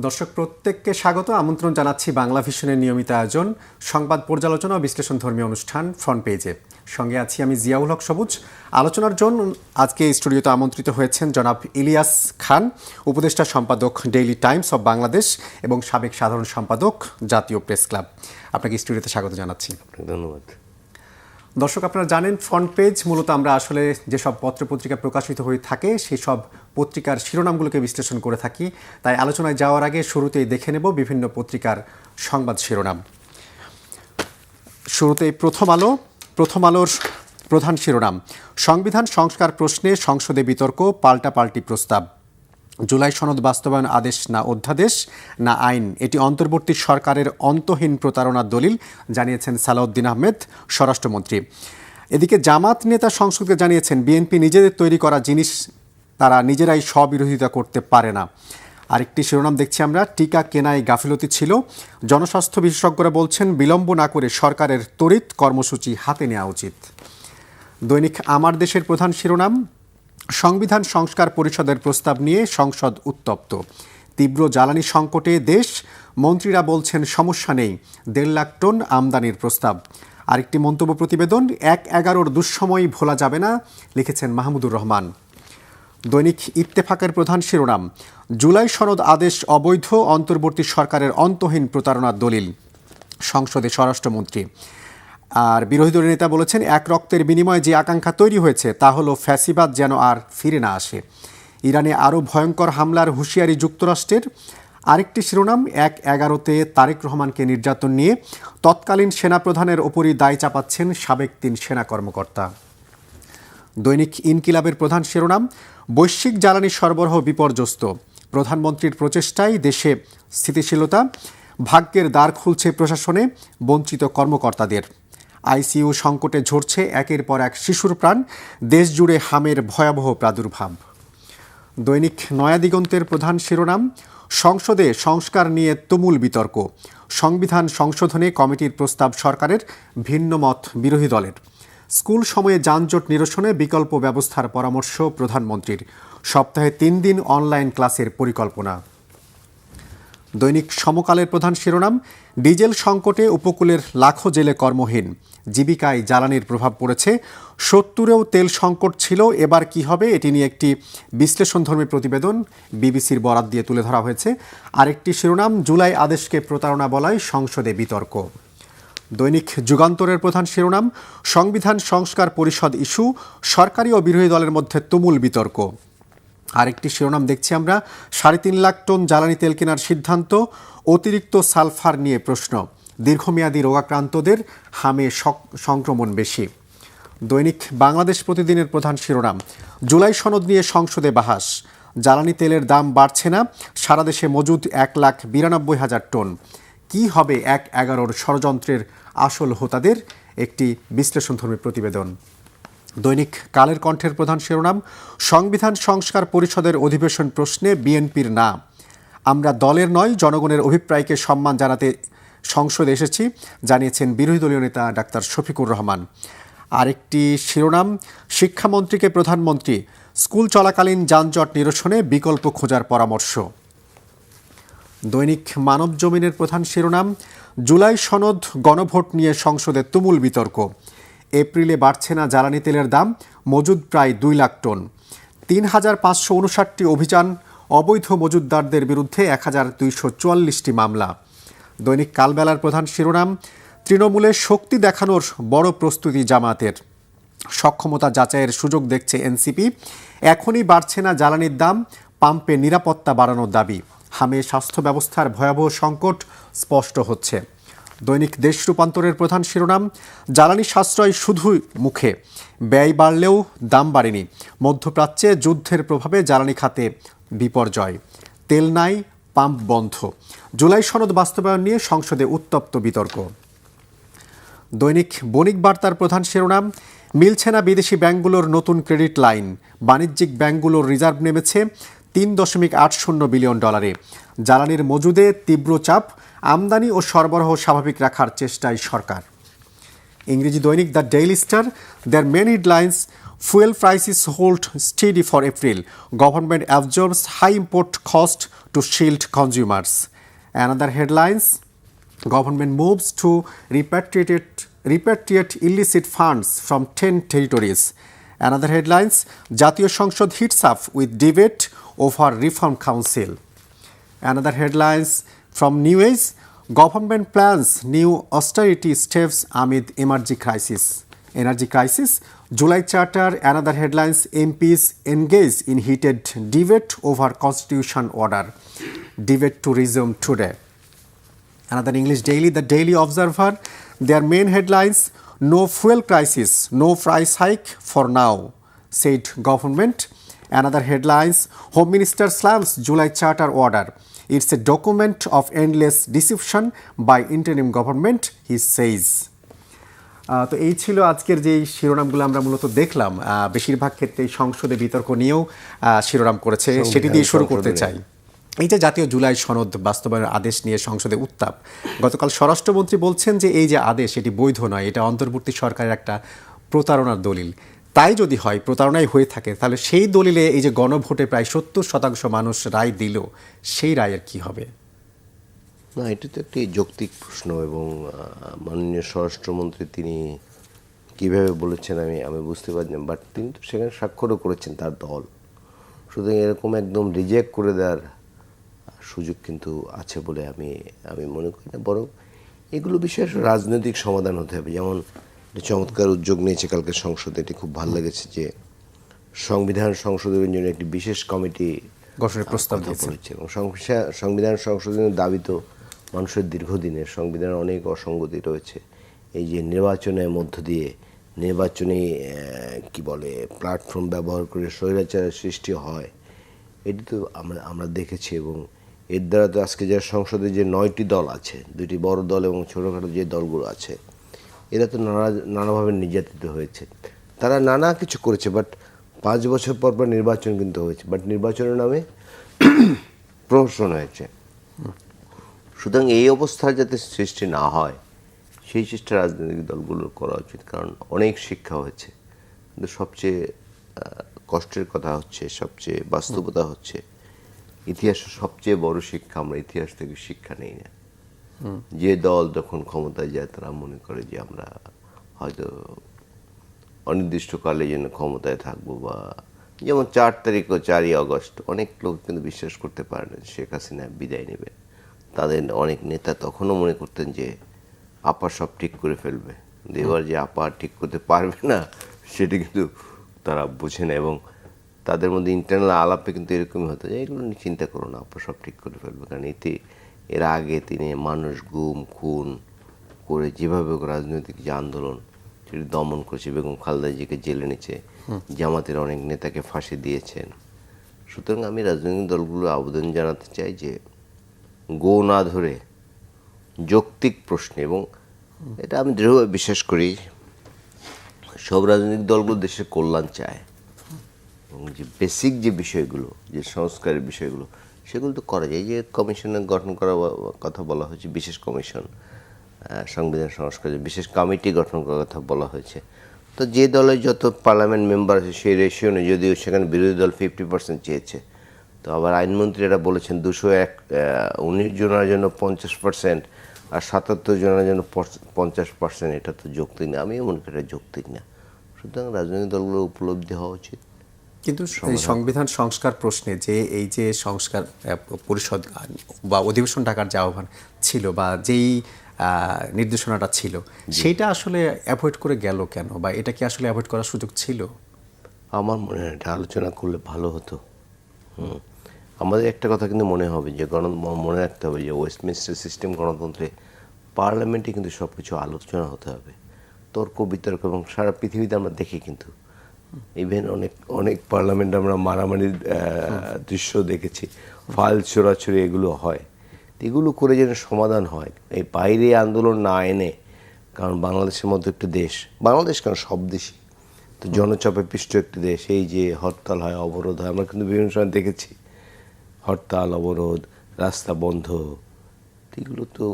দর্শক প্রত্যেককে স্বাগত আমন্ত্রণ জানাচ্ছি বাংলা ভিশনের নিয়মিত আয়োজন সংবাদ পর্যালোচনা ও বিশ্লেষণ ধর্মীয় অনুষ্ঠান ফ্রন্ট পেজে। সঙ্গে আছি আমি জিয়াউল হক সবুজ। আলোচনার জন্য আজকে স্টুডিওতে আমন্ত্রিত হয়েছেন জনাব ইলিয়াস খান, উপদেষ্টা সম্পাদক ডেইলি টাইমস অব বাংলাদেশ এবং সাবেক সাধারণ সম্পাদক জাতীয় প্রেস ক্লাব। আপনাকে স্টুডিওতে স্বাগত জানাচ্ছি। ধন্যবাদ। দর্শক, আপনারা জানেন ফ্রন্ট পেজ মূলত আমরা আসলে যেসব পত্রপত্রিকা প্রকাশিত হয়ে থাকে সেই সব পত্রিকার শিরোনামগুলোকে বিশ্লেষণ করে থাকি। তাই আলোচনায় যাওয়ার আগে শুরুতেই দেখে নেব বিভিন্ন পত্রিকার সংবাদ শিরোনাম। শুরুতেই প্রথম আলোর প্রধান শিরোনাম, সংবিধান সংস্কার প্রশ্নে সংসদে বিতর্ক, পাল্টাপাল্টি প্রস্তাব। জুলাই সনদ বাস্তবায়ন আদেশ না অধ্যাদেশ না আইন, এটি অন্তর্বর্তী সরকারের অন্তহীন প্রতারণার দলিল, জানিয়েছেন সালাউদ্দিন আহমেদ স্বরাষ্ট্রমন্ত্রী। এদিকে জামাত নেতা সংসদকে জানিয়েছেন বিএনপি নিজেদের তৈরি করা জিনিস তারা নিজেরাই স্ববিরোধিতা করতে পারে না। আরেকটি শিরোনাম দেখছি আমরা, টিকা কেনায় গাফিলতি ছিল, জনস্বাস্থ্য বিশেষজ্ঞরা বলছেন বিলম্ব না করে সরকারের তড়িৎ কর্মসূচি হাতে নেওয়া উচিত। দৈনিক আমার দেশের প্রধান শিরোনাম, সংবিধান সংস্কার পরিষদের প্রস্তাব নিয়ে সংসদ উত্তপ্ত, তীব্র জ্বালানি সংকটে দেশ, মন্ত্রীরা বলছেন সমস্যা নেই, 1.5 লাখ টন আমদানির প্রস্তাব। আরেকটি মন্তব্য প্রতিবেদন, 1/11 দুঃসময় ভোলা যাবে না, লিখেছেন মাহমুদুর রহমান। দৈনিক ইত্তেফাকের প্রধান শিরোনাম, জুলাই সনদ আদেশ অবৈধ, অন্তর্বর্তী সরকারের অন্তহীন প্রতারণার দলিল, সংসদে স্বরাষ্ট্রমন্ত্রী। আর বিরোধী দলের নেতা বলেছেন এক রক্তের বিনিময়ে যে আকাঙ্ক্ষা তৈরি হয়েছে তা হলো ফ্যাসিবাদ যেন আর ফিরে না আসে। ইরানে আরও ভয়ঙ্কর হামলার হুঁশিয়ারি যুক্তরাষ্ট্রের। আরেকটি শিরোনাম, 1/11-তে তারেক রহমানকে নির্যাতন নিয়ে তৎকালীন সেনাপ্রধানের ওপরই দায় চাপাচ্ছেন সাবেক 3 সেনা কর্মকর্তা। দৈনিক ইনকিলাবের প্রধান শিরোনাম, বৈশ্বিক জ্বালানি সরবরাহ বিপর্যস্ত, প্রধানমন্ত্রীর প্রচেষ্টায় দেশে স্থিতিশীলতা, ভাগ্যের দ্বার খুলছে প্রশাসনে, বঞ্চিত কর্মকর্তাদের। আইসিইউ সংকটে ঝরছে একের পর এক শিশুর প্রাণ, দেশ জুড়ে হামের ভয়াবহ প্রাদুর্ভাব। দৈনিক নয়া দিগন্তের প্রধান শিরোনাম, সংসদে সংস্কার নিয়ে তুমুল বিতর্ক, সংবিধান সংশোধনে কমিটির প্রস্তাব সরকারের, ভিন্ন মত বিরোধী দলের। স্কুল সময়ে যানজট নিরসনে বিকল্প ব্যবস্থার পরামর্শ প্রধানমন্ত্রীর, সপ্তাহে 3 দিন অনলাইন ক্লাসের পরিকল্পনা। দৈনিক সমকালের প্রধান শিরোনাম, ডিজেল সংকটে উপকূলের লাখো জেলে কর্মহীন, জীবিকায় জ্বালানির প্রভাব পড়েছে, 70-এও তেল সংকট ছিল, এবার কি হবে, এটি নিয়ে একটি বিশ্লেষণধর্মী প্রতিবেদন বিবিসির বরাত দিয়ে তুলে ধরা হয়েছে। আরেকটি শিরোনাম, জুলাই আদেশকে প্রতারণা বলায় সংসদে বিতর্ক। দৈনিক যুগান্তরের প্রধান শিরোনাম, সংবিধান সংস্কার পরিষদ ইস্যু, সরকারি ও বিরোধী দলের মধ্যে তুমুল বিতর্ক। আরেকটি শিরোনাম দেখছি আমরা, 3.5 লাখ টন জ্বালানি তেল কেনার সিদ্ধান্ত, অতিরিক্ত সালফার নিয়ে প্রশ্ন, দীর্ঘমেয়াদী রোগাক্রান্তদের হামে সংক্রমণ বেশি। দৈনিক বাংলাদেশ প্রতিদিনের প্রধান শিরোনাম, জুলাই সনদ নিয়ে সংসদে বাহাস, জ্বালানি তেলের দাম বাড়ছে না, সারা দেশে মজুদ 1,92,000 টন, কি হবে 1/11 ষড়যন্ত্রের আসল হোতাদের, একটি বিশ্লেষণধর্মী প্রতিবেদন। দৈনিক কালের কণ্ঠের প্রধান শিরোনাম, সংবিধান সংস্কার পরিষদের অধিবেশন প্রশ্নে বিএনপির না, আমরা দলের নয় জনগণের অভিপ্রায়কে সম্মান জানাতে সংসদে এসেছি, জানিয়েছেন বিরোধী দলীয় নেতা ডাক্তার শফিকুর রহমান। আরেকটি শিরোনাম, শিক্ষামন্ত্রীকে প্রধানমন্ত্রী, স্কুল চলাকালীন যানজট নিরসনে বিকল্প খোঁজার পরামর্শ। দৈনিক মানব জমিনের প্রধান শিরোনাম, জুলাই সনদ গণভোট নিয়ে সংসদে তুমুল বিতর্ক, এপ্রিলে বাড়ছে না জ্বালানি তেলের দাম, মজুদ প্রায় 2 লাখ টন, 3,559টি অভিযান, অবৈধ মজুদদারদের বিরুদ্ধে 1,244টি মামলা। দৈনিক কালবেলার প্রধান শিরোনাম, তৃণমূলে শক্তি দেখানোর বড় প্রস্তুতি জামাতের, সক্ষমতা যাচাইয়ের সুযোগ দেখছে এনসিপি, এখনই বাড়ছে না জ্বালানির দাম, পাম্পে নিরাপত্তা বাড়ানোর দাবি, হামে স্বাস্থ্য ব্যবস্থার ভয়াবহ সংকট স্পষ্ট হচ্ছে। দৈনিক দেশ রূপান্তরের প্রধান শিরোনাম, জ্বালানি সাশ্রয় শুধুই মুখে, ব্যয় বাড়লেও দাম বাড়েনি, মধ্যপ্রাচ্যে যুদ্ধের প্রভাবে জ্বালানি খাতে বিপর্যয়, তেল নাই, পাম্প বন্ধ, জুলাই সনদ বাস্তবায়ন নিয়ে সংসদে উত্তপ্ত বিতর্ক। দৈনিক বণিক বার্তার প্রধান শিরোনাম, মিলছে না বিদেশি ব্যাংকগুলোর নতুন ক্রেডিট লাইন, বাণিজ্যিক ব্যাংকগুলোর রিজার্ভ নেমেছে 3.80 বিলিয়ন ডলারে, জ্বালানির মজুদে তীব্র চাপ, আমদানি ও সরবরাহ স্বাভাবিক রাখার চেষ্টায় সরকার। ইংরেজি দৈনিক the Daily Star, their main headlines, Fuel prices hold steady for April. Government absorbs high import cost to shield consumers. Another headlines: Government moves to repatriate illicit funds from 10 territories. Another headlines: Jatiyo সংসদ heats up with debate over Reform Council. Another headlines from New Age: Government plans new austerity steps amid energy crisis. July Charter. Another headlines: MPs engage in heated debate over constitution order. Debate to resume today. Another English daily, the Daily Observer. Their main headlines: No fuel crisis, no price hike for now, said government. Another headlines: Home Minister slams July Charter order. It's a document of endless deception by interim government, he says. তো এই ছিল আজকের যে শিরোনামগুলো আমরা মূলত দেখলাম। বেশিরভাগ ক্ষেত্রে সংসদে বিতর্ক নিয়েও শিরোনাম করেছে, সেটি দিয়ে শুরু করতে চাই। এই যে জাতীয় জুলাই সনদ বাস্তবায়নের আদেশ নিয়ে সংসদে উত্তাপ, গতকাল স্বরাষ্ট্রমন্ত্রী বলছেন যে এই যে আদেশ এটি বৈধ নয়, এটা অন্তর্বর্তী সরকারের একটা প্রতারণার দলিল। তাই যদি হয়, প্রতারণাই হয়ে থাকে, তাহলে সেই দলিলে এই যে গণভোটে প্রায় 70% মানুষ রায় দিল, সেই রায়ের কি হবে? না, এটা তো একটি যৌক্তিক প্রশ্ন এবং মাননীয় স্বরাষ্ট্রমন্ত্রী তিনি কীভাবে বলেছেন আমি বুঝতে পারি না, বাট তিনি তো সেখানে স্বাক্ষরও করেছেন তার দল। সুতরাং এরকম একদম রিজেক্ট করে দেওয়ার সুযোগ কিন্তু আছে বলে আমি মনে করি না। বরং এগুলো বিষয়ে রাজনৈতিক সমাধান হতে হবে। যেমন চমৎকার উদ্যোগ নিয়েছে কালকে সংসদে, এটি খুব ভালো লেগেছে যে সংবিধান সংশোধনের জন্য একটি বিশেষ কমিটি গঠনের প্রস্তাব দিয়েছে। এবং সংবিধান সংশোধনের দাবি তো মানুষের দীর্ঘদিনের। সংবিধানের অনেক অসঙ্গতি রয়েছে। এই যে নির্বাচনের মধ্য দিয়ে নির্বাচনী কি বলে প্ল্যাটফর্ম ব্যবহার করে স্বৈরাচারের সৃষ্টি হয়, এটি তো আমরা দেখেছি। এবং এর দ্বারা তো আজকে যারা সংসদে যে 9টি দল আছে, 2টি বড় দল এবং ছোটোখাটো যে দলগুলো আছে, এরা তো নানাভাবে নির্যাতিত হয়েছে। তারা নানা কিছু করেছে, বাট 5 বছর পর নির্বাচন কিন্তু হয়েছে, বাট নির্বাচনের নামে প্রহসন হয়েছে। সুতরাং এই অবস্থা যাতে সৃষ্টি না হয় সেই চেষ্টা রাজনৈতিক দলগুলোর করা উচিত, কারণ অনেক শিক্ষা হয়েছে। কিন্তু সবচেয়ে কষ্টের কথা হচ্ছে, সবচেয়ে বাস্তবতা হচ্ছে, ইতিহাসের সবচেয়ে বড় শিক্ষা আমরা ইতিহাস থেকে শিক্ষা নেই না। যে দল যখন ক্ষমতায় যায় তারা মনে করে যে আমরা হয়তো অনির্দিষ্টকালের জন্য ক্ষমতায় থাকবো, বা যেমন 4 তারিখ ও 4ই আগস্ট অনেক লোক কিন্তু বিশ্বাস করতে পারে না শেখ হাসিনা বিদায় নেবে। তাদের অনেক নেতা তখনও মনে করতেন যে আপা সব ঠিক করে ফেলবে। এবার যে আপা ঠিক করতে পারবে না সেটি কিন্তু তারা বোঝে না, এবং তাদের মধ্যে ইন্টারনাল আলাপে কিন্তু এরকমই হতো যে এগুলো নিয়ে চিন্তা করো না, আপা সব ঠিক করে ফেলবে। কারণ এর আগে তিনি মানুষ গুম খুন করে যেভাবে রাজনৈতিক যে আন্দোলন সেটি দমন করেছে, বেগম খালেদা জিয়াকে জেলে নিচ্ছে, জামাতের অনেক নেতাকে ফাঁসি দিয়েছেন। সুতরাং আমি রাজনৈতিক দলগুলো আবেদন জানাতে চাই যে গো না ধরে যৌক্তিক প্রশ্নে, এবং এটা আমি দৃঢ়ভাবে বিশ্বাস করি সব রাজনৈতিক দলগুলো দেশের কল্যাণ চায়, এবং যে বেসিক যে বিষয়গুলো, যে সংস্কারের বিষয়গুলো, সেগুলো তো করা যায়। যে কমিশনের গঠন করার কথা বলা হয়েছে, বিশেষ কমিশন, সংবিধান সংস্কারের বিশেষ কমিটি গঠন করার কথা বলা হয়েছে। তো যে দলের যত পার্লামেন্ট মেম্বার আছে সেই রেশিও নেই, যদিও সেখানে বিরোধী দল 50% চেয়েছে। তো আবার আইনমন্ত্রীরা বলেছেন 219 জনের জন্য 50% আর 77 জনের জন্য 50%। এটা তো যৌক্তিক না, আমিও মনে করি এটা যৌক্তিক না। সুতরাং রাজনৈতিক দলগুলোর উপলব্ধি হওয়া উচিত। কিন্তু এই সংবিধান সংস্কার প্রশ্নে যে এই যে সংস্কার পরিষদ বা অধিবেশন ডাকার যে আহ্বান ছিল বা যেই নির্দেশনাটা ছিল, সেইটা আসলে অ্যাভয়েড করে গেল কেন, বা এটা কি আসলে অ্যাভয়েড করার সুযোগ ছিল? আমার মনে হয় এটা আলোচনা করলে ভালো হতো। আমাদের একটা কথা কিন্তু মনে হবে যে মনে রাখতে হবে যে ওয়েস্টমিনস্টার সিস্টেম গণতন্ত্রে পার্লামেন্টে কিন্তু সব কিছু আলোচনা হতে হবে, তর্ক বিতর্ক, এবং সারা পৃথিবীতে আমরা দেখি কিন্তু ইভেন অনেক পার্লামেন্টে আমরা মারামারির দৃশ্য দেখেছি, ফাইল চোরাচুরি এগুলো হয়। এগুলো করে যেন সমাধান হয়, এই বাইরে আন্দোলন না এনে। কারণ বাংলাদেশের মতো একটি দেশ, বাংলাদেশ কেন সব দেশই তো জনচাপে পিষ্ট একটি দেশ, এই যে হরতাল হয়, অবরোধ হয়, আমরা কিন্তু বিভিন্ন সময় দেখেছি হরতাল, অবরোধ, রাস্তা বন্ধ, এগুলো তো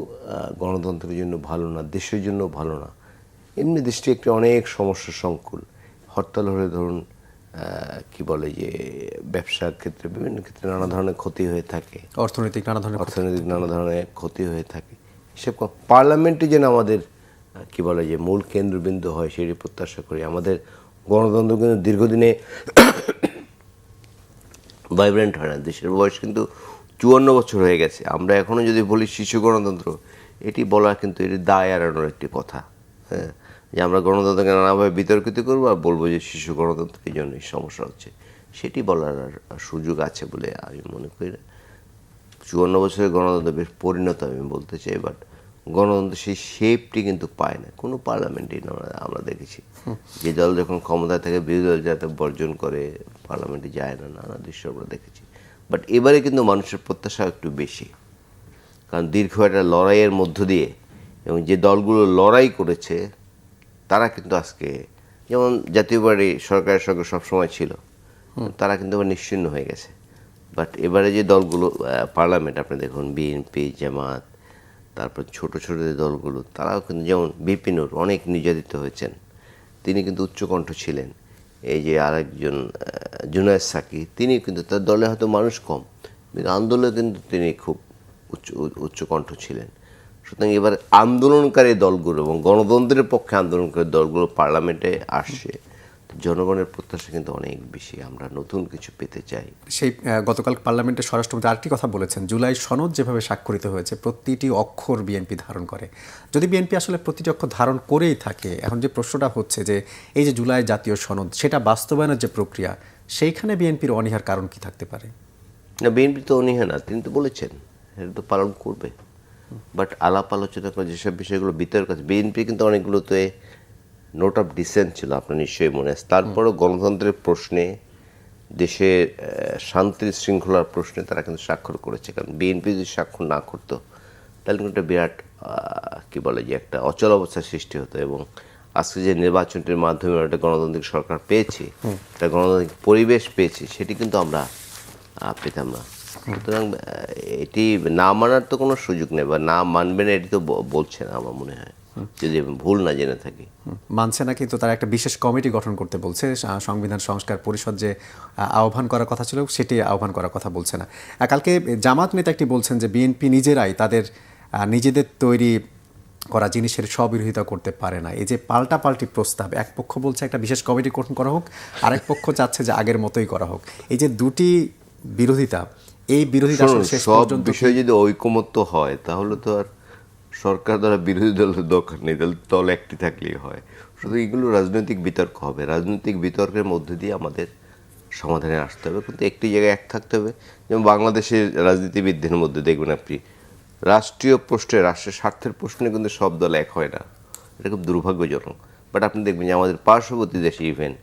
গণতন্ত্রের জন্য ভালো না, দেশের জন্য ভালো না। এমনি দেশটি একটি অনেক সমস্যা সংকুল। হরতাল হলে ধরুন কি বলে যে ব্যবসার ক্ষেত্রে বিভিন্ন ক্ষেত্রে নানা ধরনের ক্ষতি হয়ে থাকে, অর্থনৈতিক নানা ধরনের ক্ষতি হয়ে থাকে। সেসব পার্লামেন্টে যেন আমাদের কি বলে যে মূল কেন্দ্রবিন্দু হয় সেটি প্রত্যাশা করি। আমাদের গণতন্ত্র কিন্তু দীর্ঘদিনে ভাইব্রেন্ট হয় না। দেশের বয়স কিন্তু 54 বছর হয়ে গেছে। আমরা এখনও যদি বলি শিশু গণতন্ত্র, এটি বলা কিন্তু এটি দায় এড়ানোর একটি কথা। হ্যাঁ, যে আমরা গণতন্ত্রকে নানাভাবে বিতর্কিত করবো আর বলবো যে শিশু গণতন্ত্র এই জন্যই সমস্যা হচ্ছে, সেটি বলার আর সুযোগ আছে বলে আমি মনে করি না। 54 বছরের গণতন্ত্র বেশ পরিণত আমি বলতে চাই, বাট গণতন্ত্র সেই শেপটি কিন্তু পায় না কোনো পার্লামেন্টেই। আমরা দেখেছি যে দল যখন ক্ষমতায় থাকে বিরোধী দল যাতে বর্জন করে, পার্লামেন্টে যায় না, নানা দৃশ্য আমরা দেখেছি। বাট এবারে কিন্তু মানুষের প্রত্যাশা একটু বেশি, কারণ দীর্ঘ একটা লড়াইয়ের মধ্য দিয়ে এবং যে দলগুলো লড়াই করেছে তারা কিন্তু আজকে, যেমন জাতীয় পার্টি সরকারের সঙ্গে সবসময় ছিল, তারা কিন্তু আবার নিশ্চিহ্ন হয়ে গেছে। বাট এবারে যে দলগুলো পার্লামেন্ট আপনি দেখুন, বিএনপি, জামাত, তারপর ছোট ছোট যে দলগুলো, তারাও কিন্তু, যেমন বিপিনুর অনেক নির্যাতিত হয়েছেন, তিনি কিন্তু উচ্চকণ্ঠ ছিলেন। এই যে আরেকজন জুনায়েদ সাকি, তিনি কিন্তু, তার দলে হয়তো মানুষ কম, কিন্তু আন্দোলনে কিন্তু তিনি খুব উচ্চকণ্ঠ ছিলেন। সুতরাং এবার আন্দোলনকারী দলগুলো এবং গণতন্ত্রের পক্ষে আন্দোলনকারী দলগুলো পার্লামেন্টে আসছে, জনগণের প্রত্যাশা কিন্তু অনেক বেশি। আমরা নতুন কিছু পেতে চাই। সেই গতকাল পার্লামেন্টে স্বরাষ্ট্রমন্ত্রী আরেকটি কথা বলেছেন, জুলাই সনদ যেভাবে স্বাক্ষরিত হয়েছে প্রতিটি অক্ষর বিএনপি ধারণ করে। যদি বিএনপি আসলে প্রতিটি অক্ষর ধারণ করেই থাকে, এখন যে প্রশ্নটা হচ্ছে যে এই যে জুলাই জাতীয় সনদ, সেটা বাস্তবায়নের যে প্রক্রিয়া, সেইখানে বিএনপির অনীহার কারণ কি থাকতে পারে? না, বিএনপি তো অনীহা না, তিনি তো বলেছেন এটা তো পালন করবে। বাট আলাপ আলোচনা করে যেসব বিষয়গুলো বিতর্ক আছে, বিএনপি কিন্তু অনেকগুলোতে নোট অফ ডিসেন্ট ছিল, আপনার নিশ্চয়ই মনে আছে। তারপরও গণতন্ত্রের প্রশ্নে, দেশের শান্তি শৃঙ্খলার প্রশ্নে তারা কিন্তু স্বাক্ষর করেছে। কারণ বিএনপি যদি স্বাক্ষর না করতো তাহলে কিন্তু একটা বিরাট কি বলে যে একটা অচল অবস্থার সৃষ্টি হতো। এবং আজকে যে নির্বাচনটির মাধ্যমে একটা গণতান্ত্রিক সরকার পেয়েছি, একটা গণতান্ত্রিক পরিবেশ পেয়েছি, সেটি কিন্তু আমরা পেতাম না। সুতরাং এটি না মানার তো কোনো সুযোগ নেই, বা না মানবে না এটি তো বলছে না আমার মনে হয়, যদি আমি ভুল না জেনে থাকি। মানছে না, কিন্তু তারা একটা বিশেষ কমিটি গঠন করতে বলছে। সংবিধান সংস্কার পরিষদ যে আহ্বান করার কথা ছিল, সেটি আহ্বান করার কথা বলছে না। কালকে জামাত নেতা একটি বলছেন যে বিএনপি নিজেরাই তাদের নিজেদের তৈরি করা জিনিসের স্ববিরোধিতা করতে পারে না। এই যে পাল্টাপাল্টি প্রস্তাব, এক পক্ষ বলছে একটা বিশেষ কমিটি গঠন করা হোক, আরেক পক্ষ চাচ্ছে যে আগের মতোই করা হোক। এই যে দুটি বিরোধিতা, এই বিরোধিতা সব বিষয়ে যদি ঐকমত্য হয় তাহলে তো আর সরকার দ্বারা বিরোধী দলের দরকার নেই, তাহলে দল একটি থাকলেই হয়। শুধু এগুলো রাজনৈতিক বিতর্ক হবে, রাজনৈতিক বিতর্কের মধ্যে দিয়ে আমাদের সমাধানে আসতে হবে। কিন্তু একটি জায়গায় এক থাকতে হবে। যেমন বাংলাদেশের রাজনীতিবিদদের মধ্যে দেখবেন আপনি, রাষ্ট্রীয় প্রশ্নে, রাষ্ট্রের স্বার্থের প্রশ্নে কিন্তু সব দল এক হয় না, এটা খুব দুর্ভাগ্যজনক। বাট আপনি দেখবেন যে আমাদের পার্শ্ববর্তী দেশে ইভেন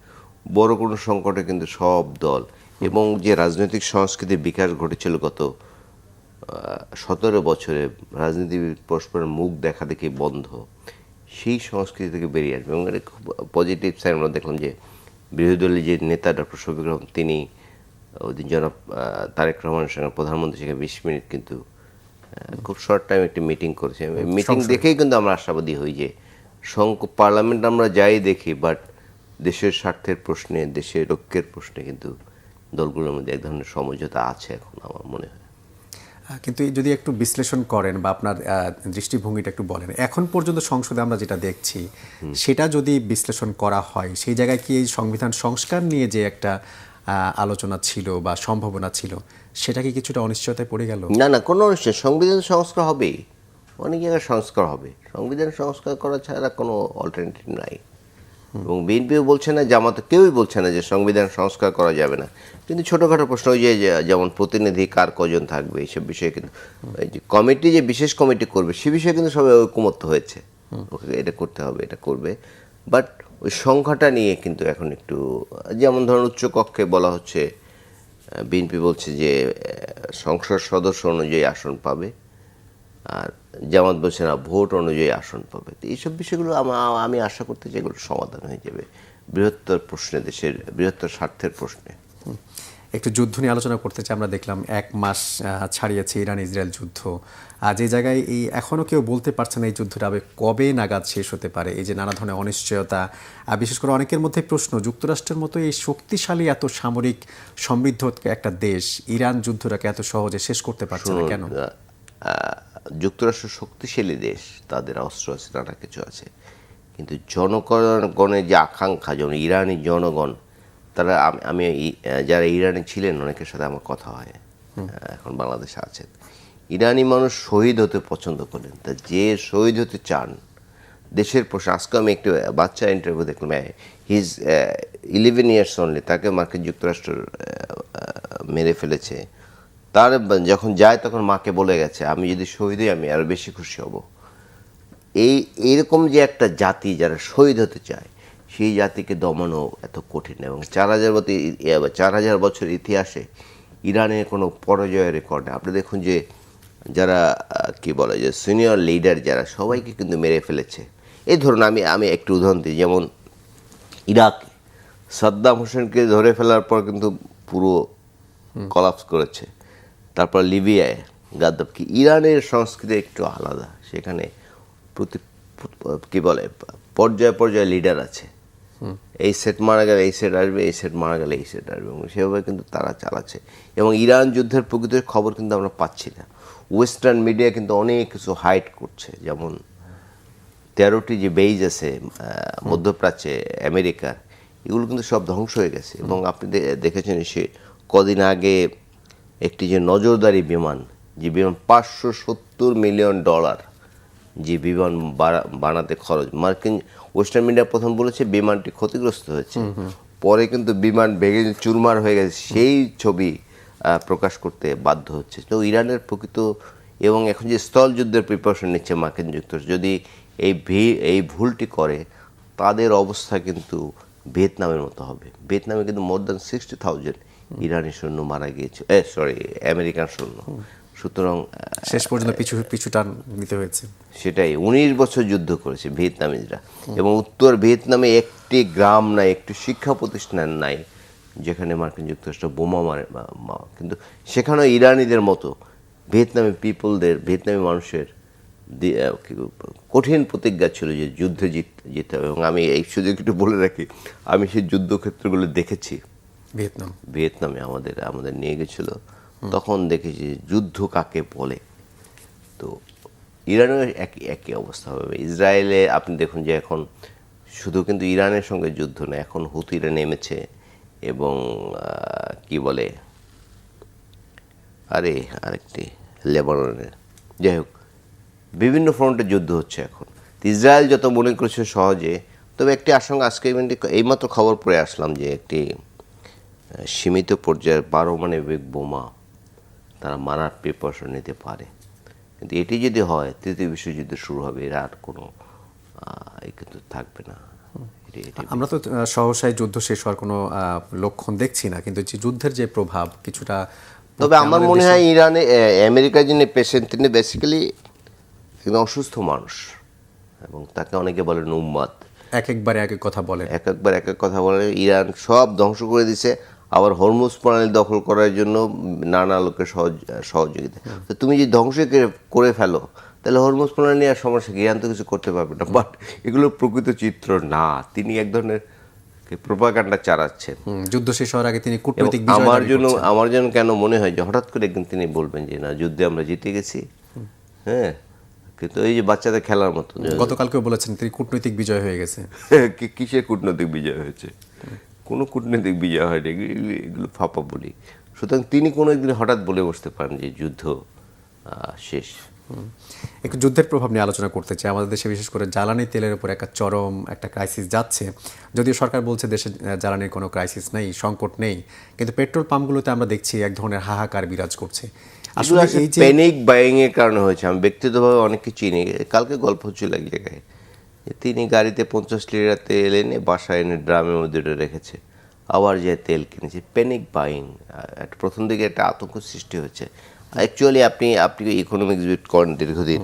বড় কোনো সংকটে কিন্তু সব দল, এবং যে রাজনৈতিক সংস্কৃতির বিকাশ ঘটেছিল গত 17 বছরে, রাজনীতিবিদ পরস্পরের মুখ দেখা দেখি বন্ধ, সেই সংস্কৃতি থেকে বেরিয়ে আসবে। এবং এটা খুব পজিটিভ সাইন। আমরা দেখলাম যে বিরোধী দলের যে নেতা ডক্টর শফিক রহমান, তিনি ওই দিন জনাব তারেক রহমানের সঙ্গে প্রধানমন্ত্রী সঙ্গে 20 মিনিট কিন্তু খুব শর্ট টাইম একটি মিটিং করেছে। মিটিং দেখেই কিন্তু আমরা আশাবাদী হই যে পার্লামেন্ট আমরা যাই দেখি, বাট দেশের স্বার্থের প্রশ্নে, দেশের ঐক্যের প্রশ্নে কিন্তু দলগুলোর মধ্যে এক ধরনের সমঝোতা আছে এখন আমার মনে হয়। কিন্তু যদি একটু বিশ্লেষণ করেন বা আপনার দৃষ্টিভঙ্গিটা একটু বলেন, এখন পর্যন্ত সংসদে আমরা যেটা দেখছি সেটা যদি বিশ্লেষণ করা হয়, সেই জায়গায় কি এই সংবিধান সংস্কার নিয়ে যে একটা আলোচনা ছিল বা সম্ভাবনা ছিল, সেটা কি কিছুটা অনিশ্চয়তায় পড়ে গেল? না না, কোনো অনিশ্চয়। সংবিধান সংস্কার হবেই, অনেক জায়গায় সংস্কার হবে। সংবিধান সংস্কার করা ছাড়া কোনো অল্টারনেটিভ নাই। এবং বিএনপিও বলছে না, জামাত, কেউই বলছে না যে সংবিধান সংস্কার করা যাবে না। কিন্তু ছোটোখাটো প্রশ্ন, ওই যে যেমন প্রতিনিধি কার কজন থাকবে, এইসব বিষয়ে কিন্তু এই যে কমিটি, যে বিশেষ কমিটি করবে, সে বিষয়ে কিন্তু সবাই ঐকমত্য হয়েছে, ওকে এটা করতে হবে, এটা করবে। বাট ওই সংখ্যাটা নিয়ে কিন্তু এখন একটু, যেমন ধরুন উচ্চকক্ষে বলা হচ্ছে, বিএনপি বলছে যে সংসদ সদস্য অনুযায়ী আসন পাবে, আর জামাত বলছে না ভোট অনুযায়ী আসন পাবে। তো এইসব বিষয়গুলো আমি আশা করতে চাই এগুলো সমাধান হয়ে যাবে বৃহত্তর প্রশ্নে, দেশের বৃহত্তর স্বার্থের প্রশ্নে। একটু যুদ্ধ নিয়ে আলোচনা করতে চাই। আমরা দেখলাম 1 মাস ছাড়িয়েছে ইরান ইসরায়েল যুদ্ধ। যে জায়গায় এখনও কেউ বলতে পারছে না এই যুদ্ধটা আবার কবে নাগাদ শেষ হতে পারে। এই যে নানা ধরনের অনিশ্চয়তা, বিশেষ করে অনেকের মধ্যে প্রশ্ন, যুক্তরাষ্ট্রের মতো এই শক্তিশালী এত সামরিক সমৃদ্ধ একটা দেশ ইরান যুদ্ধটাকে এত সহজে শেষ করতে পারছে না কেন? যুক্তরাষ্ট্র শক্তিশালী দেশ, তাদের অস্ত্র আছে, নানা কিছু আছে, কিন্তু জনগণের যে আকাঙ্ক্ষা, যেমন ইরানি জনগণ, তারা আমি যারা ইরানে ছিলেন অনেকের সাথে আমার কথা হয়, এখন বাংলাদেশে আছেন, ইরানি মানুষ শহীদ হতে পছন্দ করেন। তা যে শহীদ হতে চান দেশের প্রশ্ন, আজকে আমি একটু বাচ্চা ইন্টারভিউ দেখলাম, হিজ 11 ইয়ার্স অনলি, তাকে মার্কিন যুক্তরাষ্ট্র মেরে ফেলেছে। তার যখন যায় তখন মাকে বলে গেছে, আমি যদি শহীদ হই আমি আরও বেশি খুশি হব। এইরকম যে একটা জাতি যারা শহীদ হতে চায়, সেই জাতিকে দমানো এত কঠিন। এবং 4,000 বছর ইতিহাসে ইরানের কোনো পরাজয়ের রেকর্ড নেই। আপনি দেখুন যে যারা কি বলে যে সিনিয়র লিডার যারা, সবাইকে কিন্তু মেরে ফেলেছে। এই ধরুন আমি একটু উদাহরণ দিই, যেমন ইরাকে সাদ্দাম হোসেনকে ধরে ফেলার পর কিন্তু পুরো কলাপস করেছে। তারপর লিবিয়ায় গাদ্দাফি। ইরানের সংস্কৃতি একটু আলাদা, সেখানে কি বলে পর্যায়ে পর্যায়ে লিডার আছে, এই সেট মারা গেলে এই সেট আসবে, এই সেট মারা গেলে এই সেট আসবে, এবং সেভাবে কিন্তু তারা চালাচ্ছে। এবং ইরান যুদ্ধের প্রকৃত খবর কিন্তু আমরা পাচ্ছি না। ওয়েস্টার্ন মিডিয়া কিন্তু অনেক কিছু হাইড করছে, যেমন 13টি যে বেইজ আছে মধ্যপ্রাচ্যে আমেরিকার, এগুলো কিন্তু সব ধ্বংস হয়ে গেছে। এবং আপনি দেখেছেন সে কদিন আগে একটি যে নজরদারি বিমান, যে বিমান $570 মিলিয়ন যে বিমান বানাতে খরচ, মার্কিন ওয়েস্টার্ন মিডিয়া প্রথম বলেছে বিমানটি ক্ষতিগ্রস্ত হয়েছে, পরে কিন্তু বিমান ভেঙে চুরমার হয়ে গেছে, সেই ছবি প্রকাশ করতে বাধ্য হচ্ছে। তো ইরানের প্রকৃত, এবং এখন যে স্থল যুদ্ধের প্রিপারেশন নিচ্ছে মার্কিন যুক্তরাষ্ট্র, যদি এই ভুলটি করে তাদের অবস্থা কিন্তু ভিয়েতনামের মতো হবে। ভিয়েতনামে কিন্তু মোর দ্যান 60,000 ইরানি সৈন্য মারা গিয়েছে, আমেরিকান সৈন্য। সুতরাং শেষ পর্যন্ত পিছু টান নিতে হয়েছে। সেটাই, 19 বছর যুদ্ধ করেছে ভিয়েতনামিজরা, এবং উত্তর ভিয়েতনামে একটি গ্রাম নাই, একটি শিক্ষা প্রতিষ্ঠান নাই যেখানে মার্কিন যুক্তরাষ্ট্র বোমা মারে। কিন্তু সেখানেও ইরানিদের মতো ভিয়েতনামি মানুষের কঠিন প্রতিজ্ঞা ছিল যে যুদ্ধে জিততে হবে। এবং আমি এই সুযোগ একটু বলে রাখি, আমি সেই যুদ্ধক্ষেত্রগুলো দেখেছি। ভিয়েতনামে আমাদের নিয়ে গেছিল, তখন দেখেছি যুদ্ধ কাকে বলে। তো ইরানের একই অবস্থা হবে। ইসরায়েলে আপনি দেখুন যে এখন শুধু কিন্তু ইরানের সঙ্গে যুদ্ধ না, এখন হুতিরা নেমেছে, এবং কি বলে আরেকটি লেবাননের, যাই হোক বিভিন্ন ফ্রন্টে যুদ্ধ হচ্ছে এখন। ইসরায়েল যত মনে করছে সহজে, তবে একটি আশঙ্কা, আজকে এইমাত্র খবর পড়ে আসলাম যে একটি সীমিত পর্যায়ের পারমাণবিক বোমা তারা মারার প্রিপারেশন নিতে পারে। কিন্তু এটি যদি হয়, তৃতীয় বিশ্বযুদ্ধ শুরু হবে, এর আর কোনো কিন্তু থাকবে না। আমরা তো সহসায় যুদ্ধ শেষ হওয়ার কোনো লক্ষণ দেখছি না, কিন্তু যে যুদ্ধের যে প্রভাব কিছুটা। তবে আমার মনে হয় ইরানে আমেরিকার যিনি প্রেসিডেন্ট, তিনি বেসিক্যালি একদম অসুস্থ মানুষ, এবং তাকে অনেকে বলেন উম্মাদ, একবার এক এক কথা বলে। ইরান সব ধ্বংস করে দিছে, আবার হরমুজ প্রণালী দখল করার জন্য নানা লোকের সহযোগিতা। তো তুমি যদি ধ্বংস করে ফেলো, তাহলে হরমুজ প্রণালী নিয়ে আর সমস্যা কি, ইরান তো কিছু করতে পারবে না। বাট এগুলো প্রকৃত চিত্র না, তিনি এক ধরনের প্রোপাগান্ডা চালাচ্ছেন। যুদ্ধ শেষ হওয়ার আগে তিনি কূটনৈতিক আমার জন্য কেন মনে হয় যে হঠাৎ করে একদিন তিনি বলবেন যে না, যুদ্ধে আমরা জিতে গেছি। হ্যাঁ, কিন্তু এই যে বাচ্চাদের খেলার মতো, গতকালকেও বলেছেন তিনি কূটনৈতিক বিজয় হয়ে গেছে। কিসের কূটনৈতিক বিজয় হয়েছে? কোনো কূটনৈতিক বিজয় হয়নি, এগুলো ফাঁপা বলি। সুতরাং তিনি কোনো একদিন হঠাৎ বলে বসতে পারেন যে যুদ্ধ শেষ। একটু যুদ্ধের প্রভাব নিয়ে আলোচনা করতে চাই। আমাদের দেশে বিশেষ করে জ্বালানি তেলের উপর চরম একটা ক্রাইসিস যাচ্ছে। যদিও সরকার বলছে দেশে জ্বালানির কোনো ক্রাইসিস নেই, সংকট নেই, কিন্তু পেট্রোল পাম্পগুলোতে আমরা দেখছি এক ধরনের হাহাকার বিরাজ করছে। আসলে এই যে প্যানিক বাইং এর কারণে হয়েছে। আমি ব্যক্তিগতভাবে অনেককে চিনি। কালকে গল্প হচ্ছিল এক জায়গায়, তিনি গাড়িতে 50 লিটার তেল এনে বাসায় এনে ড্রামের মধ্যে রেখেছে, আবার যে তেল কিনেছে। প্যানিক বাইং, প্রথম দিকে একটা আতঙ্ক সৃষ্টি হচ্ছে। অ্যাকচুয়ালি আপনি ইকোনমিক্স করেন দীর্ঘদিন,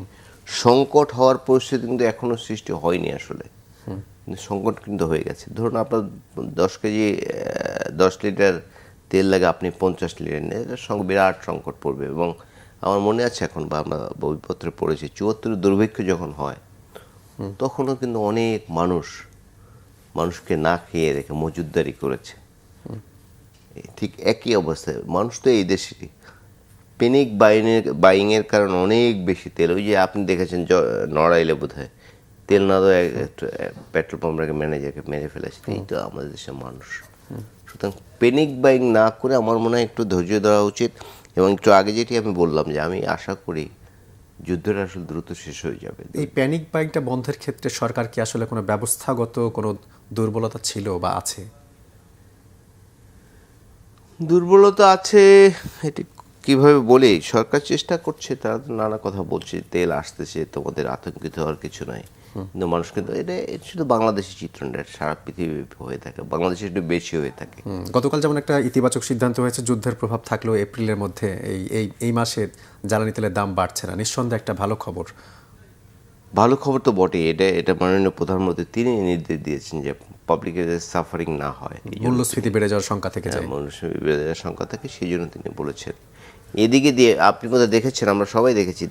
সংকট হওয়ার পরিস্থিতি কিন্তু এখনো সৃষ্টি হয়নি আসলে, কিন্তু সংকট কিন্তু হয়ে গেছে। ধরুন আপনার 10 লিটার তেল লাগে আপনি 50 লিটার নেন, এটার সঙ্গে বিরাট সংকট পড়বে। এবং আমার মনে আছে এখন, বা আমরা বইপত্রে পড়েছি, 74 দুর্ভিক্ষ যখন হয় তখনও কিন্তু অনেক মানুষকে না খেয়ে রেখে মজুতদারি করেছে। ঠিক একই অবস্থায় মানুষ তো এই দেশেরই পেনিক বাইংয়ের কারণে অনেক বেশি তেল, ওই যে আপনি দেখেছেন নড়াইলে বোধ হয় তেল না দেওয়া পেট্রোল পাম্পের ম্যানেজারকে মেরে ফেলেছে। এইটা আমাদের দেশের মানুষ। সুতরাং পেনিক বাইং না করে আমার মনে হয় একটু ধৈর্য দেওয়া উচিত। এবং একটু আগে যেটি আমি বললাম যে আমি আশা করি যুদ্ধটা আসলে দ্রুত শেষ হয়ে যাবে। এই প্যানিক বাইংটা বন্ধের ক্ষেত্রে সরকার কি আসলে কোনো ব্যবস্থাগত কোনো দুর্বলতা ছিল বা আছে? দুর্বলতা আছে, এটি কিভাবে বলি, সরকার চেষ্টা করছে, তারা তো নানা কথা বলছে, তেল আসতেছে, তোমাদের আতঙ্কিত হওয়ার কিছু নাই। কিন্তু মানুষ কিন্তু এটা শুধু বাংলাদেশি চিত্র না, এটা সারা পৃথিবী হয়ে থাকে, বাংলাদেশে একটু বেশি হয়ে থাকে। গতকাল যেমন একটা ইতিবাচক সিদ্ধান্ত হয়েছে, যুদ্ধের প্রভাব থাকলেও এপ্রিলের মধ্যে এই মাসে জ্বালানি তেলের দাম বাড়ছে না, নিঃসন্দেহে একটা ভালো খবর। ভালো খবর তো বটেই, এটা মাননীয় প্রধানমন্ত্রী তিনি নির্দেশ দিয়েছেন যে পাবলিকের সাফারিং না হয়, মূল্যস্ফীতি বেড়ে যাওয়ার শঙ্কা থেকে যায়। মূল্যস্ফীতি বেড়ে যাওয়ার শঙ্কা থাকে, সেই জন্য তিনি বলেছেন। এদিকে দিয়ে আপনি বোধহয় দেখেছেন, আমরা সবাই দেখেছি,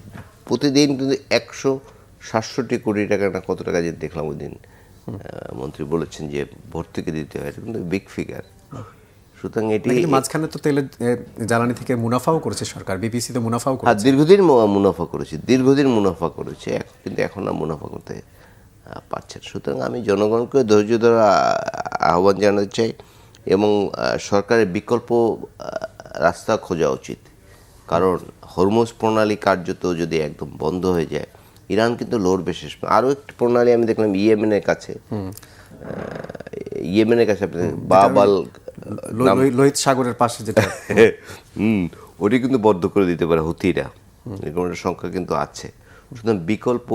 প্রতিদিন কিন্তু 167 কোটি টাকা না কত টাকা যে দেখলাম ওই দিন মন্ত্রী বলেছেন যে ভর্তুকি দিতে হয়, এটা কিন্তু বিগ ফিগার। সুতরাং এটি মাঝখানে তো তেলের জ্বালানি থেকে মুনাফাও করেছে সরকার, বিপিসি তো মুনাফাও আর করেছে। দীর্ঘদিন মুনাফা করেছে, কিন্তু এখন আর মুনাফা করতে পারছে না। সুতরাং আমি জনগণকে ধৈর্য ধরা আহ্বান জানাতে চাই, এবং সরকারের বিকল্প রাস্তা খোঁজা উচিত। কারণ হরমুজ প্রণালী কার্যত যদি একদম বন্ধ হয়ে যায়, ইরান কিন্তু লড়বে শেষ। আরও একটি প্রণালী আমি দেখলাম ইয়েমেনের কাছে আপনি বাবাল লোহিত সাগরের পাশে যেটা ওটি কিন্তু বদ্ধ করে দিতে পারে হুতিরা, এরকম একটা সংখ্যা কিন্তু আছে। সুতরাং বিকল্প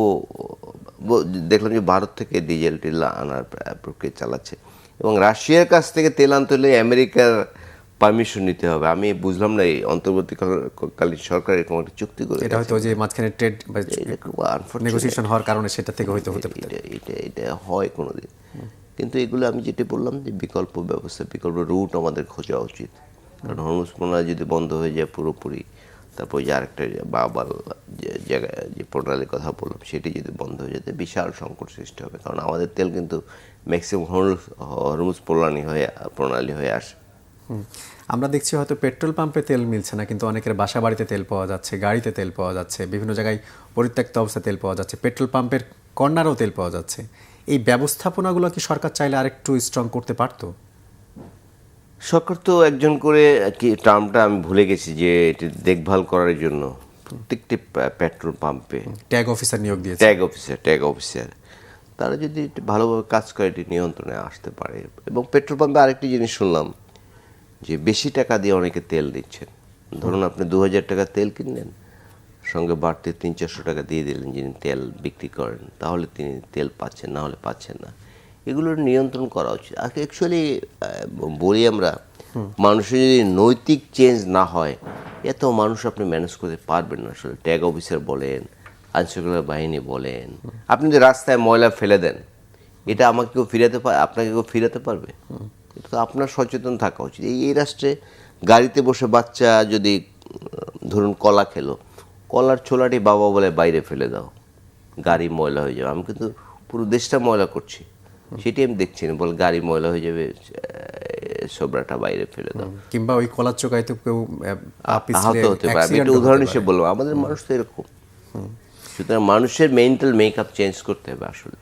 দেখলাম যে ভারত থেকে ডিজেল টিল আনার প্রক্রিয়া চালাচ্ছে, এবং রাশিয়ার কাছ থেকে তেল আনতে হলে আমেরিকার পারমিশন নিতে হবে। আমি বুঝলাম না এই অন্তর্বর্তীকালীন সরকার এরকম একটা চুক্তি করে, এটা হয়তো যে মাঝখানে ট্রেড নেগোসিয়েশন হওয়ার কারণে সেটা থেকে হতে পারে। এটা হয় কোনোদিন। কিন্তু এগুলো আমি যেটা বললাম যে বিকল্প ব্যবস্থা, বিকল্প রুট আমাদের খোঁজা উচিত। কারণ হরমুজ প্রণালী যদি বন্ধ হয়ে যায় পুরোপুরি, তারপর যে আরেকটা বাবাল জায়গায় যে প্রণালীর কথা বললাম, সেটি যদি বন্ধ হয়ে যেতে বিশাল সংকট সৃষ্টি হবে। কারণ আমাদের তেল কিন্তু ম্যাক্সিমাম হরমুজ প্রণালী হয়ে আসে। আমরা দেখছি হয়তো পেট্রোল পাম্পে তেল মিলছে না, কিন্তু অনেকের বাসা বাড়িতে তেল পাওয়া যাচ্ছে, গাড়িতে তেল পাওয়া যাচ্ছে, বিভিন্ন জায়গায় পরিত্যক্ত অবস্থায় তেল পাওয়া যাচ্ছে, পেট্রোল পাম্পের কর্নারেও তেল পাওয়া যাচ্ছে। এই ব্যবস্থাপনাগুলো কি সরকার চাইলে আরেকটু স্ট্রং করতে পারতো? সরকার তো একজন করে, কি টার্মটা আমি ভুলে গেছি, যে এটি দেখভাল করার জন্য প্রত্যেকটি পেট্রোল পাম্পে ট্যাগ অফিসার নিয়োগ দিয়েছে। ট্যাগ অফিসার তারা যদি একটু ভালোভাবে কাজ করে এটি নিয়ন্ত্রণে আসতে পারে। এবং পেট্রোল পাম্পে আরেকটি জিনিস শুনলাম যে বেশি টাকা দিয়ে অনেকে তেল দিচ্ছেন। ধরুন আপনি 2000 টাকা তেল কিনলেন, সঙ্গে বাড়তি 300-400 টাকা দিয়ে দিলেন যিনি তেল বিক্রি করেন, তাহলে তিনি তেল পাচ্ছেন, না হলে পাচ্ছেন না। এগুলোর নিয়ন্ত্রণ করা উচিত। আর অ্যাকচুয়ালি বলি আমরা, মানুষের যদি নৈতিক চেঞ্জ না হয়, এত মানুষ আপনি ম্যানেজ করতে পারবেন না। আসলে ট্যাগ অফিসার বলেন, আইনশৃঙ্খলা বাহিনী বলেন, আপনি যদি রাস্তায় ময়লা ফেলে দেন, এটা আমাকে কেউ আপনাকে কেউ ফিরাতে পারবে? এটা তো আপনার সচেতন থাকা উচিত। এই রাষ্ট্রে গাড়িতে বসে বাচ্চা যদি ধরুন কলা খেলো, কলার ছোলাটি বাবা বলে বাইরে ফেলে দাও, গাড়ি ময়লা হয়ে যাবে। আমি কিন্তু পুরো দেশটা ময়লা করছি, সেটি আমি দেখছি না, বল গাড়ি ময়লা হয়ে যাবে, সোবরাটা বাইরে ফেলে দাও, কিংবা ওই কলার চোকায় তো কেউ আহত হতে পারে। আমি একটা উদাহরণ হিসেবে বলবো, আমাদের মানুষ তো এরকম। সুতরাং মানুষের মেন্টাল মেকআপ চেঞ্জ করতে হবে আসলে।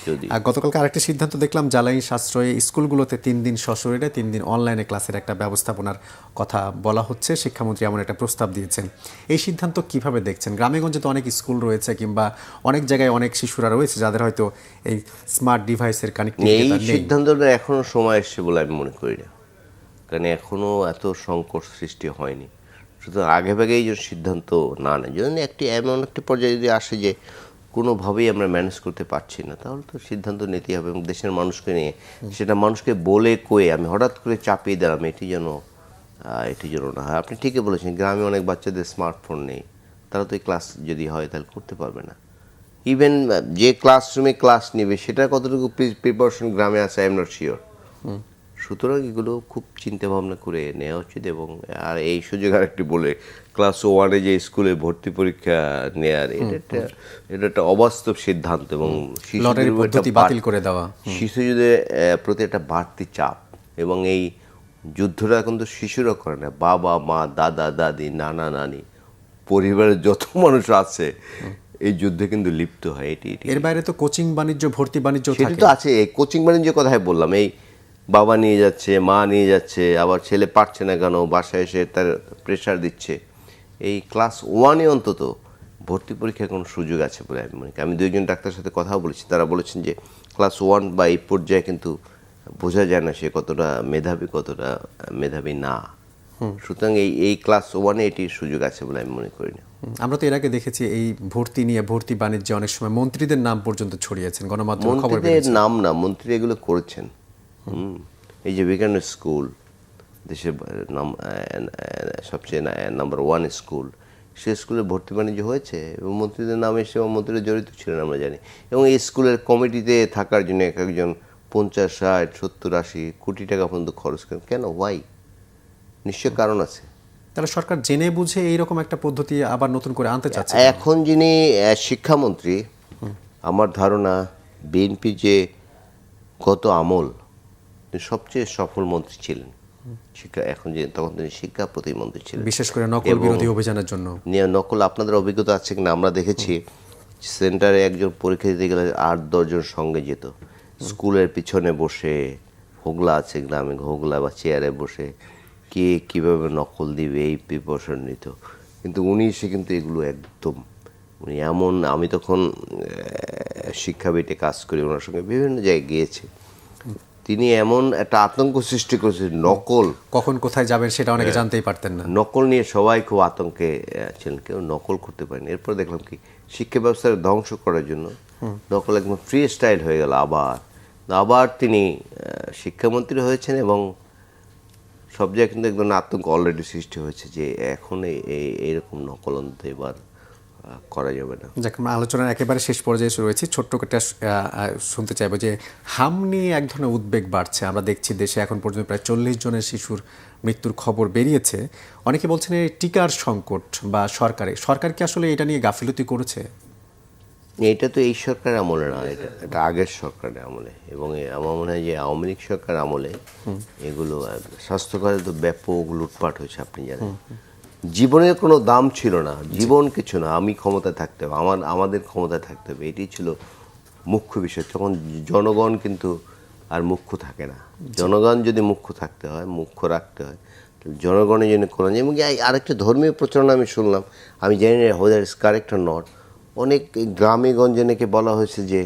যদি গতকালকে আরেকটা সিদ্ধান্ত দেখলাম, জ্বালানি সাশ্রয়ে স্কুলগুলোতে 3 দিন সশরীরে 3 দিন অনলাইনে ক্লাসের একটা ব্যবস্থাপনার কথা বলা হচ্ছে। শিক্ষামন্ত্রী এমন একটা প্রস্তাব দিয়েছেন। এই সিদ্ধান্ত কিভাবে দেখছেন? গ্রামেগঞ্জে তো অনেক স্কুল রয়েছে, কিংবা অনেক জায়গায় অনেক শিশুরা রয়েছে যাদের হয়তো এই স্মার্ট ডিভাইসের কানেক্টিভিটি এই নেই। সিদ্ধান্তটা এখনো সময় এসছে বলে আমি মনে করি না, কারণ এখনো এত সংকট সৃষ্টি হয়নি। সুতরাং আগেভাগেই যে সিদ্ধান্ত না নেয়, যদি এমন একটি পর্যায়ে যদি আসে যে কোনোভাবেই আমরা ম্যানেজ করতে পারছি না, তাহলে তো সিদ্ধান্ত নিতেই হবে। এবং দেশের মানুষকে নিয়ে, সেটা মানুষকে বলে কয়ে আমি হঠাৎ করে চাপিয়ে দিলাম, এটি যেন না হয়। আপনি ঠিকই বলেছেন, গ্রামে অনেক বাচ্চাদের স্মার্টফোন নেই, তারা তো এই ক্লাস যদি হয় তাহলে করতে পারবে না। ইভেন যে ক্লাসরুমে ক্লাস নেবে সেটা কতটুকু প্রিপারেশন গ্রামে আছে আই এম নট শিওর। সুতরাং এগুলো খুব চিন্তা ভাবনা করে নেওয়া উচিত। এবং আর এই সুযোগ আরেকটি বলে, ক্লাস 1-এ যে স্কুলে ভর্তি পরীক্ষা নেয়ার এটা একটা অবাস্তব সিদ্ধান্ত এবং লটারি শিশুদের পদ্ধতি বাতিল করে দেওয়া। শিশুদের প্রতি একটা বাড়তি চাপ। এবং এই যুদ্ধটা কিন্তু শিশুরা করে না, বাবা মা, দাদা দাদি, নানা নানি, পরিবারের যত মানুষ আছে এই যুদ্ধে কিন্তু লিপ্ত হয়। এটি এর বাইরে তো কোচিং বাণিজ্য, ভর্তি বাণিজ্য সেটি থাকে। তো আছে। এই কোচিং বাণিজ্যের কথাই বললাম, এই বাবা নিয়ে যাচ্ছে, মা নিয়ে যাচ্ছে, আবার ছেলে পারছে না কেন, বাসায় এসে তার প্রেশার দিচ্ছে। এই ক্লাস 1-এ অন্তত ভর্তি পরীক্ষার কোনো সুযোগ আছে বলে আমি মনে করি। আমি 2জন ডাক্তারের সাথে কথা বলেছি, তারা বলেছেন যে ক্লাস 1 বা এই পর্যায়ে কিন্তু বোঝা যায় না সে কতটা মেধাবী, কতটা মেধাবী না। সুতরাং এই ক্লাস 1-এ এটির সুযোগ আছে বলে আমি মনে করি না। আমরা তো এর আগে দেখেছি এই ভর্তি নিয়ে, ভর্তি বাণিজ্যে অনেক সময় মন্ত্রীদের নাম পর্যন্ত ছড়িয়েছেন, গণমাধ্যমে খবর মন্ত্রীদের বেরিয়েছে। নাম না, মন্ত্রী এগুলো করেছেন। এই যে বিজ্ঞান স্কুল, দেশের নাম সবচেয়ে নাম্বার 1 স্কুল, সে স্কুলে ভর্তি বাণিজ্য হয়েছে এবং মন্ত্রীদের নাম এসে মন্ত্রীরা জড়িত ছিলেন আমরা জানি। এবং এই স্কুলের কমিটিতে থাকার জন্য একজন 50, 60, 70, 80 কোটি টাকা পর্যন্ত খরচ করেন। কেন? ওয়াই? নিশ্চয় কারণ আছে। তাহলে সরকার জেনে বুঝে এইরকম একটা পদ্ধতি আবার নতুন করে আনতে চাচ্ছে। এখন যিনি শিক্ষামন্ত্রী, আমার ধারণা বিএনপি যে গত আমল সবচেয়ে সফল মন্ত্রী ছিলেন শিক্ষা, এখন যে তখন তিনি শিক্ষা প্রতিমন্ত্রী ছিলেন, বিশেষ করে নকল বিরোধী অভিযানের জন্য। নকল আপনাদের অভিজ্ঞতা আছে কিনা, আমরা দেখেছি সেন্টারে একজন পরীক্ষা দিতে গেলে 8-10 জন সঙ্গে যেত, স্কুলের পিছনে বসে, হোগলা আছে গ্রামে, হোগলা বা চেয়ারে বসে কে কীভাবে নকল দিবে এই প্রিপারেশন নিত। কিন্তু উনি এসে কিন্তু এগুলো একদম, উনি এমন, আমি তখন শিক্ষা বিটে কাজ করি, ওনার সঙ্গে বিভিন্ন জায়গায় গিয়েছি, তিনি এমন একটা আতঙ্ক সৃষ্টি করেছেন, নকল কখন কোথায় যাবেন সেটা অনেকে জানতেই পারতেন না। নকল নিয়ে সবাই খুব আতঙ্কে ছিলেন, কেউ নকল করতে পারেনি। এরপর দেখলাম কি শিক্ষা ব্যবস্থাকে ধ্বংস করার জন্য নকল একদম ফ্রি স্টাইল হয়ে গেল। আবার তিনি শিক্ষামন্ত্রী হয়েছেন এবং সব জায়গায় কিন্তু একদম আতঙ্ক অলরেডি সৃষ্টি হয়েছে যে এখন এইরকম নকল অন্তত এবার করা যাবে না। যাক, আমরা আলোচনার একেবারে শেষ পর্যায়ে রয়েছি। ছোট্ট একটা শুনতে চাইবো যে হাম নিয়ে এক ধরনের উদ্বেগ বাড়ছে। আমরা দেখছি দেশে এখন পর্যন্ত প্রায় 40 জনের শিশুর মৃত্যুর খবর বেরিয়েছে। অনেকে বলছেন এই টিকার সংকট বা সরকার কি আসলে এটা নিয়ে গাফিলতি করেছে? এটা তো এই সরকারের আমলে না, এটা আগের সরকারের আমলে। এবং আমার মনে হয় যে আওয়ামী লীগ সরকার আমলে এগুলো স্বাস্থ্যকরে তো ব্যাপক লুটপাট হয়েছে। আপনি জানেন জীবনের কোনো দাম ছিল না, জীবন কিছু না, আমি ক্ষমতায় থাকতে হবে, আমাদের ক্ষমতায় থাকতে হবে, এটি ছিল মুখ্য বিষয়। তখন জনগণ কিন্তু আর মুখ্য থাকে না। জনগণ যদি মুখ্য থাকতে হয়, মুখ্য রাখতে হয়, জনগণের জন্য কল্যাণ। এবং আরেকটা ধর্মীয় প্রচারণা আমি শুনলাম, আমি জানি না হোদার ইজ কারেক্ট অর নট, অনেক গ্রামে গঞ্জে নাকি বলা হয়েছে যে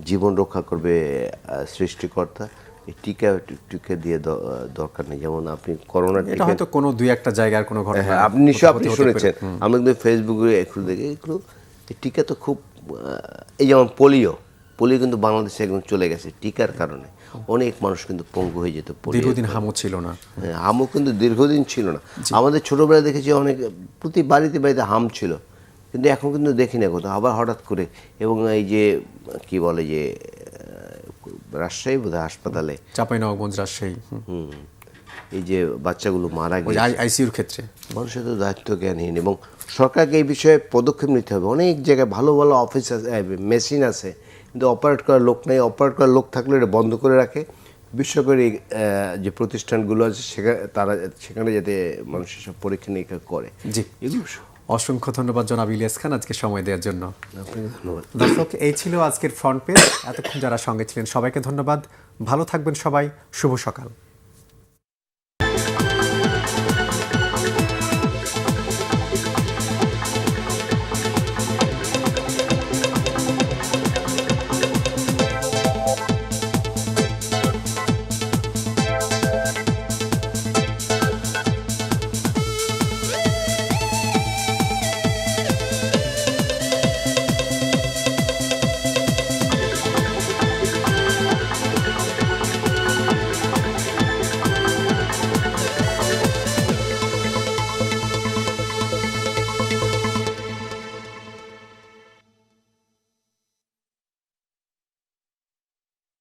জীবন রক্ষা করবে সৃষ্টিকর্তা, এই টিকা দিয়ে দরকার নেই। যেমন আপনি করোনার এটা হয়তো কোনো 2-1টা জায়গার কোনো ঘটনা, আপনি নিশ্চয়ই আপনি শুনেছেন, আমরা কিন্তু ফেসবুকে একটু দেখি এগুলো টিকা তো খুব, এই যেমন পোলিও কিন্তু বাংলাদেশে একদম চলে গেছে টিকার কারণে। অনেক মানুষ কিন্তু পঙ্গু হয়ে যেত, দীর্ঘদিন হামও ছিল না। হামও কিন্তু দীর্ঘদিন ছিল না। আমাদের ছোটবেলায় দেখেছি অনেক, প্রতি বাড়িতে হাম ছিল, কিন্তু এখন কিন্তু দেখি না কোথাও। আবার হঠাৎ করে, এবং এই যে কি বলে যে রাজশাহী বোধহয় হাসপাতালে, চাঁপাইনবাবগঞ্জ, রাজশাহী, এই যে বাচ্চাগুলো মারা গেছে আইসিইউর ক্ষেত্রে, মানুষের তো দায়িত্ব জ্ঞানহীন। এবং সরকারকে এই বিষয়ে পদক্ষেপ নিতে হবে। অনেক জায়গায় ভালো ভালো অফিস আছে, মেশিন আছে, কিন্তু অপারেট করার লোক নেই। অপারেট করার লোক থাকলে এটা বন্ধ করে রাখে। বেসরকারি যে প্রতিষ্ঠানগুলো আছে সেখানে যাতে মানুষের সব পরীক্ষা নিরীক্ষা করে। জি, এগুলো অসংখ্য ধন্যবাদ জনাব ইলিয়াস খান আজকে সময় দেওয়ার জন্য। আপনাকে ধন্যবাদ। দর্শক, এই ছিল আজকের ফ্রন্ট পেজ। এতক্ষণ যারা সঙ্গে ছিলেন সবাইকে ধন্যবাদ। ভালো থাকবেন সবাই। শুভ সকাল।